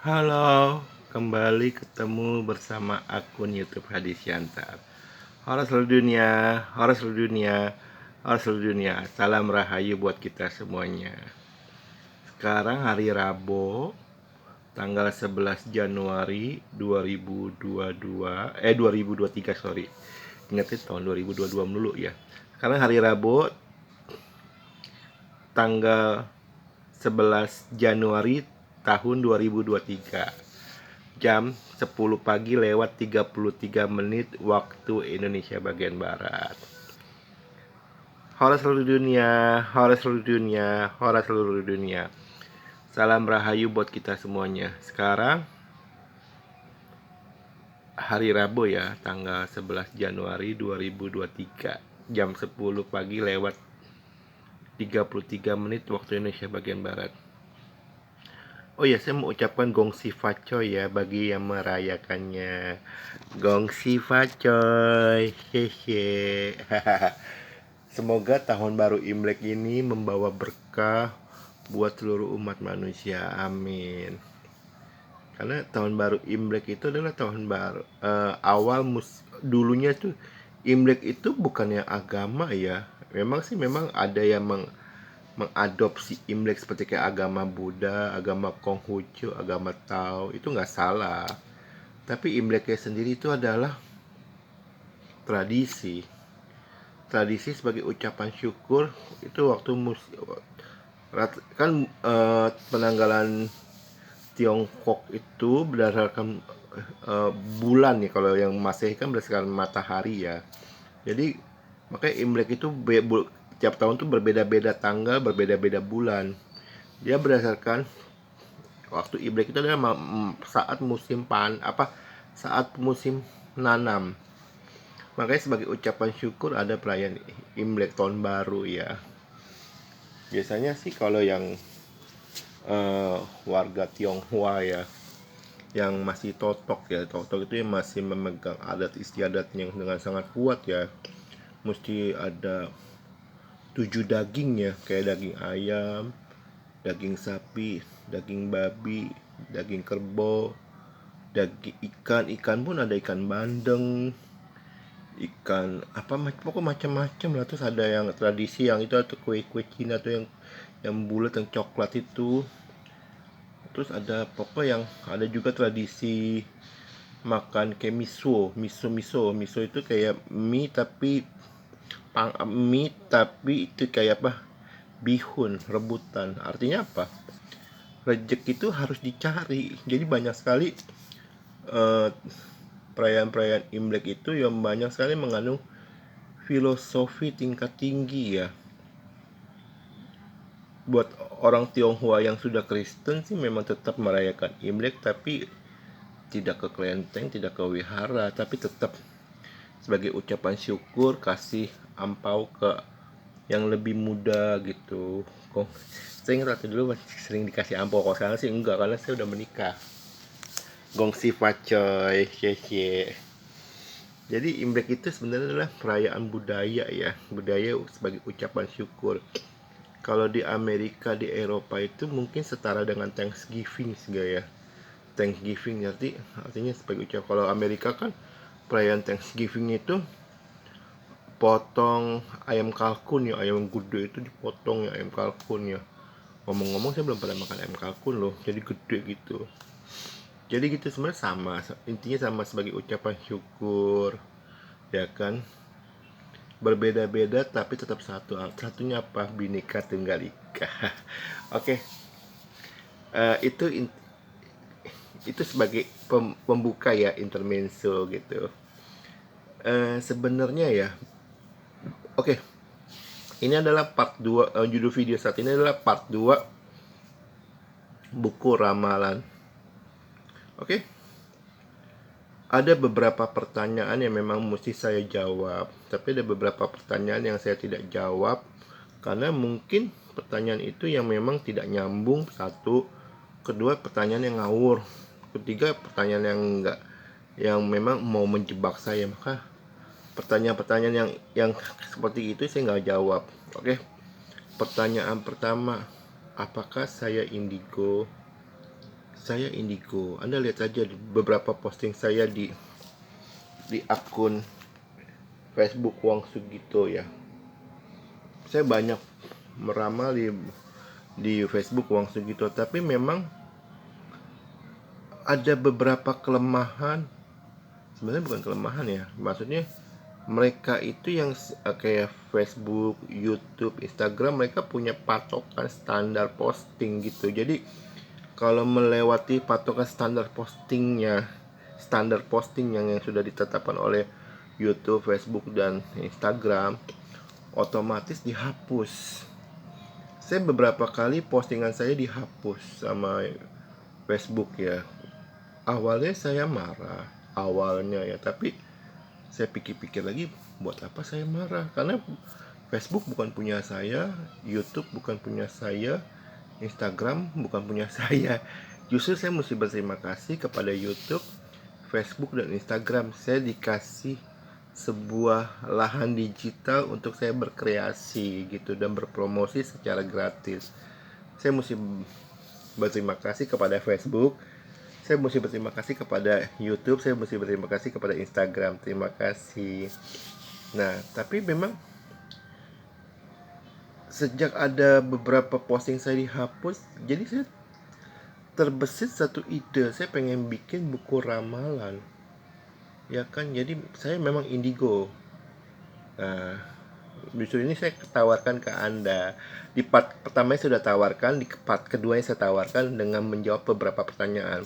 Halo, kembali ketemu bersama akun YouTube Hadi Siantar. Halo seluruh dunia, halo seluruh dunia, halo seluruh dunia. Salam rahayu buat kita semuanya. Sekarang hari Rabu, tanggal 11 Januari 2022, 2023, sorry. Ingatnya tahun 2022 dulu ya. Sekarang hari Rabu, tanggal 11 Januari tahun 2023. Jam 10 pagi lewat 33 menit waktu Indonesia bagian Barat. Hora seluruh dunia, hora seluruh dunia, hora seluruh dunia. Salam rahayu buat kita semuanya. Sekarang hari Rabu ya, tanggal 11 Januari 2023. Jam 10 pagi lewat 33 menit waktu Indonesia bagian Barat. Oh ya, saya mau ucapkan gongsi facoy ya bagi yang merayakannya. Gongsi facoy, hehe. Semoga tahun baru Imlek ini membawa berkah buat seluruh umat manusia. Amin. Karena tahun baru Imlek itu adalah tahun baru dulunya tuh Imlek itu bukannya agama ya. Memang ada yang mengadopsi Imlek seperti kayak agama Buddha, agama Konghucu, agama Tao, itu nggak salah. Tapi Imleknya sendiri itu adalah tradisi. Tradisi sebagai ucapan syukur itu waktu kan penanggalan Tiongkok itu berdasarkan bulan nih, kalau yang Masehi kan berdasarkan matahari ya. Jadi makanya Imlek itu tiap tahun tuh berbeda-beda tanggal, berbeda-beda bulan. Dia berdasarkan waktu Imlek itu adalah saat musim saat musim nanam. Makanya sebagai ucapan syukur ada perayaan Imlek tahun baru ya. Biasanya sih kalau yang warga Tionghoa ya, yang masih totok ya, totok itu yang masih memegang adat istiadatnya dengan sangat kuat ya. Mesti ada 7 daging ya, kayak daging ayam, daging sapi, daging babi, daging kerbau, daging ikan pun ada ikan bandeng, ikan pokoknya macam-macam lah. Terus ada yang tradisi yang itu atau kue-kue Cina tuh yang bulat, yang coklat itu. Terus ada pokok yang ada juga tradisi makan kayak miso itu kayak mie tapi itu kayak bihun rebutan. Artinya apa? Rezeki itu harus dicari. Jadi banyak sekali eh, perayaan-perayaan Imlek itu yang banyak sekali mengandung filosofi tingkat tinggi ya. Buat orang Tionghoa yang sudah Kristen sih memang tetap merayakan Imlek, tapi tidak ke kelenteng, tidak ke wihara, tapi tetap sebagai ucapan syukur kasih ampau ke yang lebih muda gitu. Kok saya ingat dulu sering dikasih ampau, kalau sekarang sih enggak karena saya udah menikah. Gongsi pacoy, hehe. Jadi Imlek itu sebenarnya adalah perayaan budaya ya, budaya sebagai ucapan syukur. Kalau di Amerika, di Eropa itu mungkin setara dengan Thanksgiving juga ya. Thanksgiving artinya sebagai ucapan. Kalau Amerika kan perayaan Thanksgiving itu potong ayam kalkun ya, ayam gede itu dipotong ya, ayam kalkun ya. Ngomong-ngomong saya belum pernah makan ayam kalkun loh, jadi gede gitu. Jadi gitu sebenarnya sama, intinya sama sebagai ucapan syukur ya kan. Berbeda-beda tapi tetap satu. Satunya apa? Bhinneka Tunggal Ika. Oke. Itu sebagai pembuka ya, intermezzo gitu. Sebenarnya ya. Oke. Ini adalah part 2, judul video saat ini adalah part 2 buku ramalan. Oke. Ada beberapa pertanyaan yang memang mesti saya jawab, tapi ada beberapa pertanyaan yang saya tidak jawab karena mungkin pertanyaan itu yang memang tidak nyambung, satu. Kedua, pertanyaan yang ngawur. Ketiga, pertanyaan yang enggak, yang memang mau menjebak saya. Maka pertanyaan-pertanyaan yang seperti itu saya nggak jawab. Oke. Pertanyaan pertama, apakah saya indigo? saya indigo. Anda lihat saja beberapa posting saya di akun Facebook Wang Sugito ya. Saya banyak meramal di Facebook Wang Sugito, tapi memang ada beberapa kelemahan. Sebenarnya bukan kelemahan ya, maksudnya mereka itu yang kayak Facebook, YouTube, Instagram, mereka punya patokan standar posting gitu. Jadi kalau melewati patokan standar posting yang sudah ditetapkan oleh YouTube, Facebook, dan Instagram, otomatis dihapus. Saya beberapa kali postingan saya dihapus sama Facebook ya. Awalnya saya marah, tapi saya pikir-pikir lagi, buat apa saya marah? Karena Facebook bukan punya saya, YouTube bukan punya saya, Instagram bukan punya saya. Justru saya mesti berterima kasih kepada YouTube, Facebook, dan Instagram. Saya dikasih sebuah lahan digital untuk saya berkreasi gitu dan berpromosi secara gratis. Saya mesti berterima kasih kepada Facebook, saya mesti berterima kasih kepada YouTube, saya mesti berterima kasih kepada Instagram. Terima kasih. Nah, tapi memang sejak ada beberapa posting saya dihapus, jadi saya terbesit satu ide. Saya pengen bikin buku ramalan, ya kan? Jadi saya memang indigo. Nah, justru ini saya tawarkan ke Anda. Di part pertama saya sudah tawarkan, di part kedua saya tawarkan dengan menjawab beberapa pertanyaan.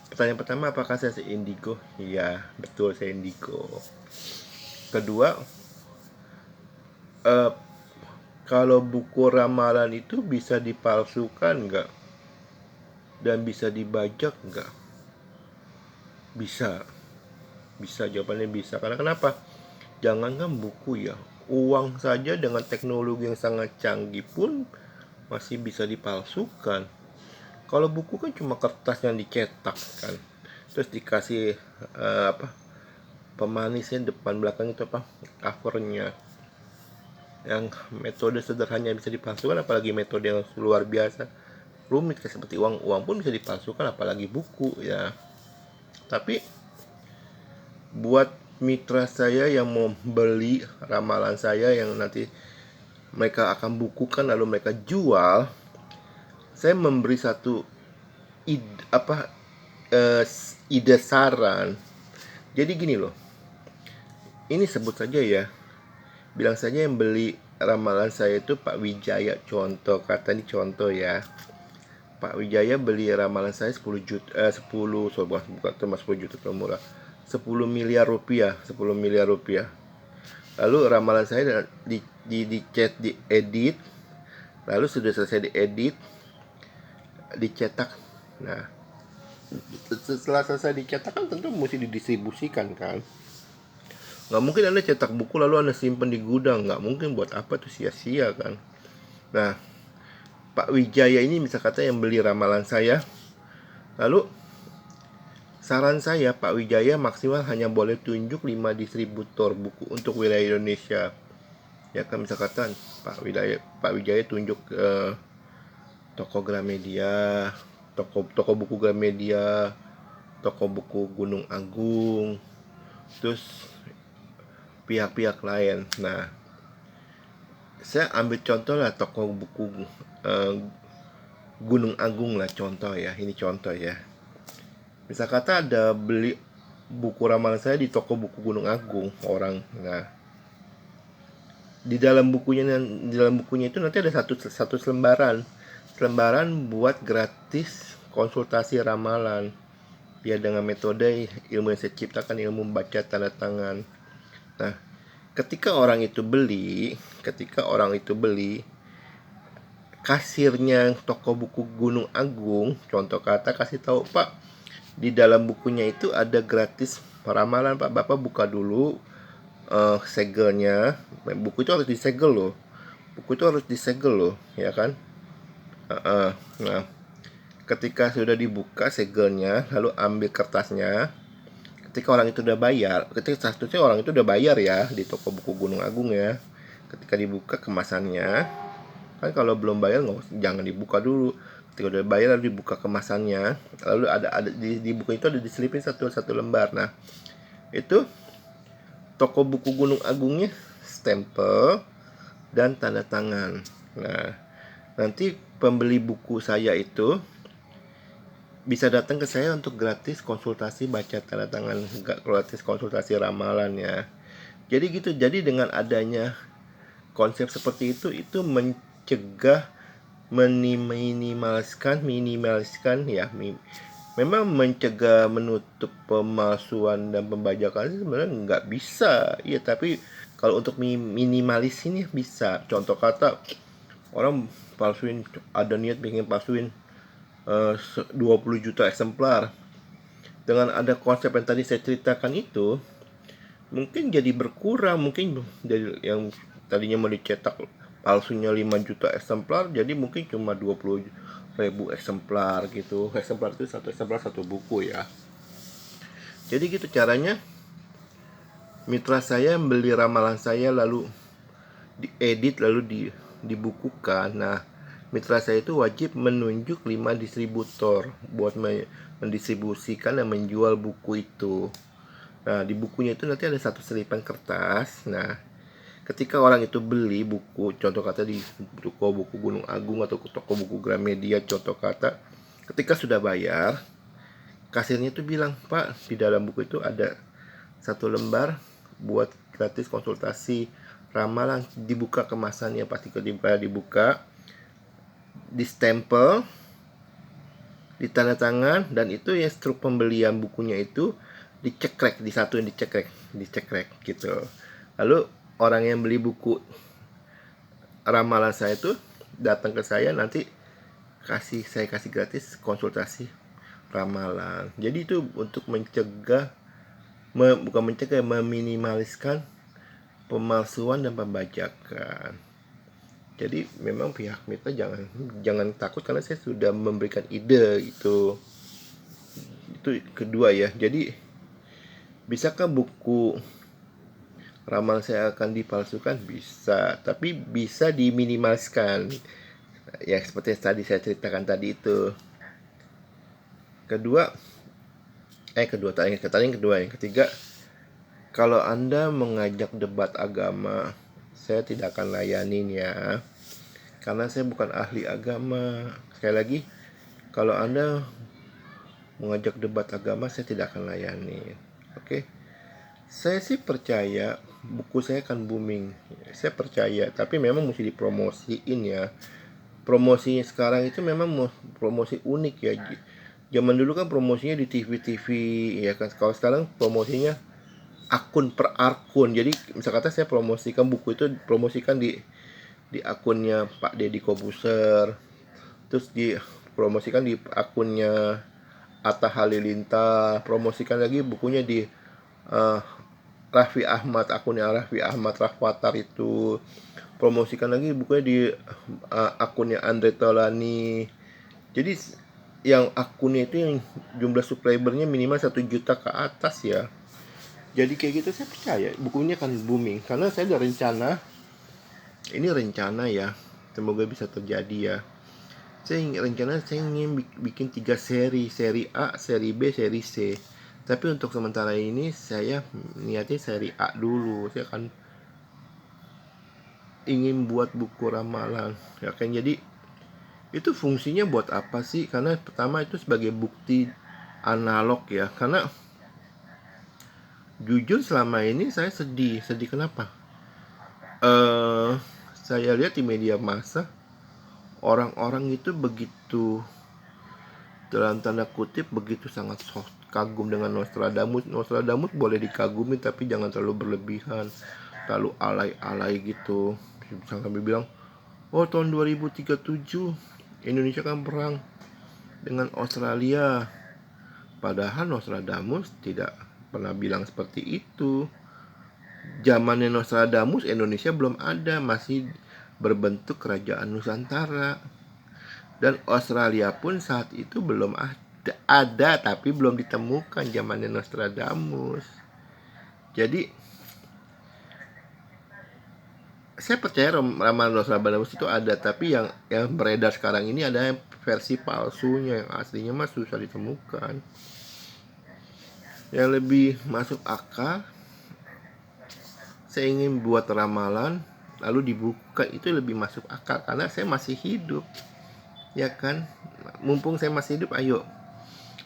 Pertanyaan pertama, apakah saya indigo? Iya, betul, saya indigo. Kedua, kalau buku ramalan itu bisa dipalsukan nggak? Dan bisa dibajak nggak? Bisa. Bisa, jawabannya bisa. Karena kenapa? Jangankan buku ya, uang saja dengan teknologi yang sangat canggih pun masih bisa dipalsukan. Kalau buku kan cuma kertas yang dicetak kan, terus dikasih pemanisnya depan belakang itu covernya. Yang metode sederhana bisa dipalsukan, apalagi metode yang luar biasa rumit kayak seperti uang pun bisa dipalsukan, apalagi buku ya. Tapi buat mitra saya yang mau beli ramalan saya yang nanti mereka akan bukukan lalu mereka jual, saya memberi satu ide saran. Jadi gini loh, ini sebut saja ya, bilang saja yang beli ramalan saya itu Pak Wijaya, contoh, kata ini contoh ya. Pak Wijaya beli ramalan saya 10 juta, 10, bukan termasuk 10 juta terlalu murah, 10 miliar rupiah. Lalu ramalan saya dicat, diedit, lalu sudah selesai diedit, dicetak. Nah, setelah selesai dicetak kan tentu mesti didistribusikan kan. Nggak mungkin Anda cetak buku lalu Anda simpan di gudang, nggak mungkin, buat apa tuh, sia-sia kan. Nah, Pak Wijaya ini bisa kata yang beli ramalan saya. Lalu saran saya, Pak Wijaya maksimal hanya boleh tunjuk 5 distributor buku untuk wilayah Indonesia. Ya kan, bisa kata Pak Wijaya tunjuk ke toko Gramedia, toko buku Gramedia, toko buku Gunung Agung, terus pihak-pihak lain. Nah, saya ambil contoh lah toko buku Gunung Agung lah, contoh ya, ini contoh ya. Bisa kata ada beli buku ramalan saya di toko buku Gunung Agung orang. Nah, di dalam bukunya itu nanti ada satu selembaran buat gratis konsultasi ramalan ya, dengan metode ilmu yang saya ciptakan, ilmu baca tanda tangan. Nah, ketika orang itu beli, kasirnya toko buku Gunung Agung, contoh kata, kasih tahu, Pak, di dalam bukunya itu ada gratis ramalan, Pak. Bapak buka dulu segelnya. Buku itu harus disegel loh, ya kan? Nah, ketika sudah dibuka segelnya, lalu ambil kertasnya. Ketika orang itu udah bayar, orang itu udah bayar ya di toko buku Gunung Agung ya. Ketika dibuka kemasannya, kan kalau belum bayar jangan dibuka dulu. ketika udah bayar lalu dibuka kemasannya, lalu ada di buku itu ada diselipin satu lembar. Nah, itu toko buku Gunung Agungnya stempel dan tanda tangan. Nah, nanti pembeli buku saya itu bisa datang ke saya untuk gratis konsultasi baca tanda tangan, gratis konsultasi ramalan ya. Jadi gitu. Jadi dengan adanya konsep seperti itu mencegah, minimaliskan ya, memang mencegah, menutup pemalsuan dan pembajakan sebenarnya nggak bisa ya, tapi kalau untuk minimalis ini bisa. Contoh kata, orang palsuin, ada niat pengen palsuin 20 juta eksemplar. Dengan ada konsep yang tadi saya ceritakan itu, mungkin jadi berkurang. Mungkin dari yang tadinya mau dicetak palsunya 5 juta eksemplar, jadi mungkin cuma 20.000 eksemplar gitu. Eksemplar itu satu eksemplar satu buku ya. Jadi gitu caranya mitra saya beli ramalan saya, lalu diedit, lalu dibukukan. Nah, mitra saya itu wajib menunjuk 5 distributor buat mendistribusikan dan menjual buku itu. Nah, di bukunya itu nanti ada satu selipan kertas. Nah, ketika orang itu beli buku, contoh kata di toko buku Gunung Agung atau toko buku Gramedia, contoh kata, ketika sudah bayar, kasirnya itu bilang, "Pak, di dalam buku itu ada satu lembar buat gratis konsultasi ramalan." Dibuka kemasannya, pasti dibuka, distempel, ditanda tangan, dan itu ya struk pembelian bukunya itu dicekrek, disatuin, dicekrek gitu. Lalu orang yang beli buku ramalan saya itu datang ke saya, nanti saya kasih gratis konsultasi ramalan. Jadi itu untuk mencegah, bukan mencegah, meminimaliskan pemalsuan dan pembajakan. Jadi memang pihak mitra jangan takut, karena saya sudah memberikan ide itu kedua ya. Jadi bisakah buku ramalan saya akan dipalsukan? Bisa, tapi bisa diminimalkan ya, seperti yang tadi saya ceritakan tadi itu. Yang ketiga, kalau Anda mengajak debat agama, saya tidak akan layanin ya, karena saya bukan ahli agama. Sekali lagi, kalau Anda mengajak debat agama, saya tidak akan layani. Oke. Saya sih percaya buku saya akan booming. Saya percaya, tapi memang mesti dipromosiin ya. Promosinya sekarang itu memang promosi unik ya. Zaman dulu kan promosinya di TV-TV ya kan. Kalau sekarang promosinya akun per akun. Jadi misalkan saya promosikan buku itu, promosikan di akunnya Pak Deddy Kobuser, terus dipromosikan di akunnya Atta Halilintar, promosikan lagi bukunya di Raffi Ahmad, akunnya Raffi Ahmad Rahwatar itu, promosikan lagi bukunya di akunnya Andre Taulani. Jadi yang akunnya itu yang jumlah subscribernya minimal 1 juta ke atas ya. Jadi kayak gitu saya percaya bukunya akan booming, karena saya ada rencana ya, semoga bisa terjadi ya. Saya ingin bikin 3 seri A, seri B, seri C. Tapi untuk sementara ini saya niatnya seri A dulu. Saya akan ingin buat buku ramalan ya kan. Jadi itu fungsinya buat apa sih? Karena pertama itu sebagai bukti analog ya. Karena jujur selama ini saya sedih kenapa? Saya lihat di media massa, orang-orang itu begitu, dalam tanda kutip, begitu sangat kagum dengan Nostradamus. Nostradamus boleh dikagumi, tapi jangan terlalu berlebihan, terlalu alay-alay gitu. Sampai bilang, oh tahun 2037 Indonesia kan perang dengan Australia. Padahal Nostradamus tidak pernah bilang seperti itu. Zamannya Nostradamus Indonesia belum ada, masih berbentuk kerajaan Nusantara. Dan Australia pun saat itu belum ada, tapi belum ditemukan zamannya Nostradamus. Jadi saya percaya ramalan Nostradamus itu ada, tapi yang beredar sekarang ini ada versi palsunya, yang aslinya mah susah ditemukan. Yang lebih masuk akal, saya ingin buat ramalan lalu dibuka, itu lebih masuk akal karena saya masih hidup, ya kan? Mumpung saya masih hidup, ayo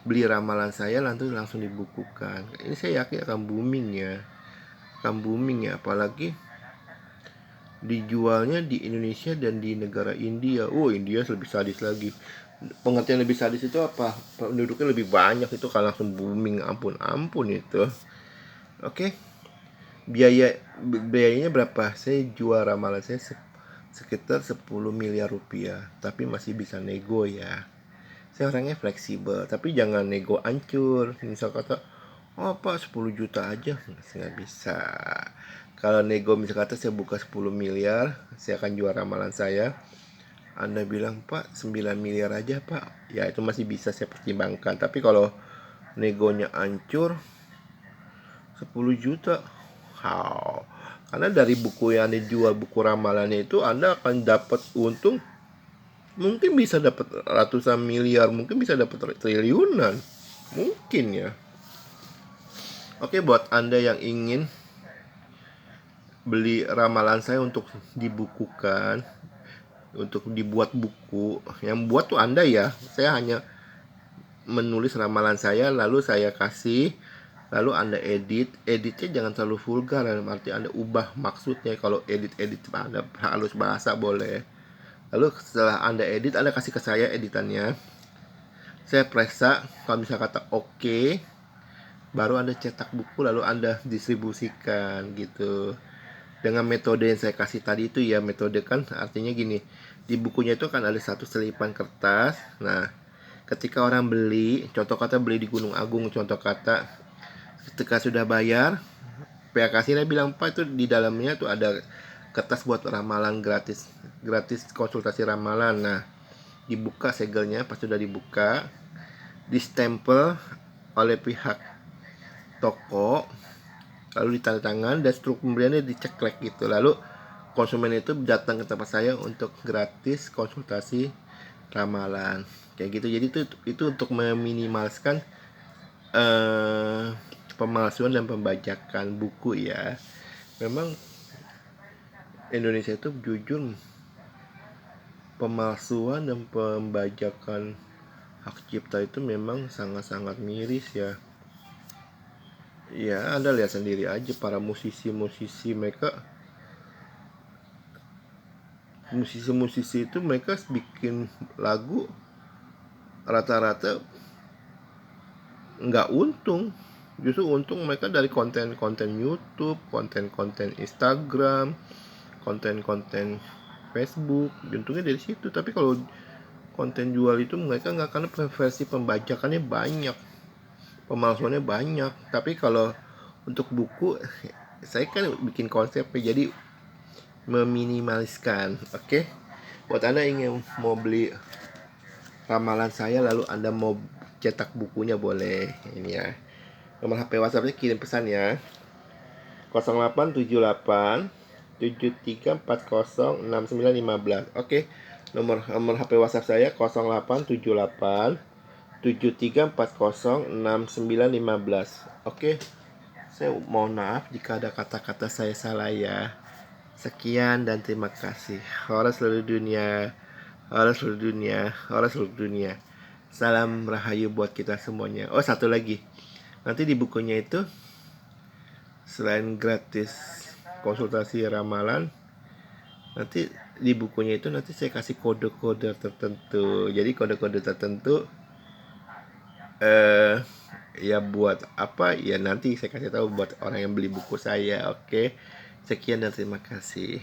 beli ramalan saya lalu langsung dibukukan. Ini saya yakin akan booming ya, apalagi dijualnya di Indonesia dan di negara India. India lebih sadis lagi. Pengertian lebih sadis itu apa? Penduduknya lebih banyak, itu kan langsung booming, ampun itu. Oke. Biayanya berapa? Saya jual ramalan saya sekitar 10 miliar rupiah, tapi masih bisa nego ya. Saya orangnya fleksibel, tapi jangan nego hancur. Misal kata, oh pak 10 juta aja, nggak bisa. Kalau nego misal kata saya buka 10 miliar, saya akan jual ramalan saya. Anda bilang, Pak 9 miliar aja Pak, ya itu masih bisa saya pertimbangkan. Tapi kalau negonya hancur 10 juta, how? Karena dari buku yang dijual, buku ramalannya itu, Anda akan dapat untung, mungkin bisa dapat ratusan miliar, mungkin bisa dapat triliunan, mungkin ya. Oke, buat Anda yang ingin beli ramalan saya untuk dibukukan, untuk dibuat buku, yang buat tuh Anda ya. Saya hanya menulis ramalan saya, lalu saya kasih, lalu Anda editnya jangan terlalu vulgar, dalam arti Anda ubah maksudnya. Kalau edit Anda halus bahasa boleh. Lalu setelah Anda edit, Anda kasih ke saya editannya, saya periksa, kalau bisa kata oke, baru Anda cetak buku, lalu Anda distribusikan gitu. Dengan metode yang saya kasih tadi itu ya, metode kan artinya gini, di bukunya itu kan ada satu selipan kertas. Nah, ketika orang beli, contoh kata beli di Gunung Agung, contoh kata, ketika sudah bayar, pihak kasirnya bilang, Pak itu di dalamnya tuh ada kertas buat ramalan gratis konsultasi ramalan. Nah, dibuka segelnya, pas sudah dibuka, distempel oleh pihak toko, lalu ditanda tangan dan struk pembeliannya diceklek gitu. Lalu konsumen itu datang ke tempat saya untuk gratis konsultasi ramalan kayak gitu. Jadi itu untuk meminimalkan pemalsuan dan pembajakan buku ya. Memang Indonesia itu jujur, pemalsuan dan pembajakan hak cipta itu memang sangat-sangat miris ya. Ya, Anda lihat sendiri aja para musisi-musisi itu mereka bikin lagu rata-rata nggak untung. Justru untung mereka dari konten-konten YouTube, konten-konten Instagram, konten-konten Facebook, untungnya dari situ. Tapi kalau konten jual itu mereka nggak, karena versi pembajakannya banyak, pemalsuannya banyak. Tapi kalau untuk buku, saya kan bikin konsepnya jadi meminimaliskan. Oke. Buat Anda ingin mau beli ramalan saya lalu Anda mau cetak bukunya, boleh. Ini ya. Nomor HP WhatsAppnya kirim pesan ya. 0878 73406915. Oke. Nomor HP WhatsApp saya 0878 73406915. Oke. Saya mohon maaf jika ada kata-kata saya salah ya. Sekian dan terima kasih. Horor seluruh dunia, horor seluruh dunia, horor seluruh dunia. Salam rahayu buat kita semuanya. Oh, satu lagi. Nanti di bukunya itu, selain gratis konsultasi ramalan, nanti di bukunya itu nanti saya kasih kode-kode tertentu. Jadi kode-kode tertentu ya buat apa ya, nanti saya kasih tahu buat orang yang beli buku saya. Oke. Sekian dan terima kasih.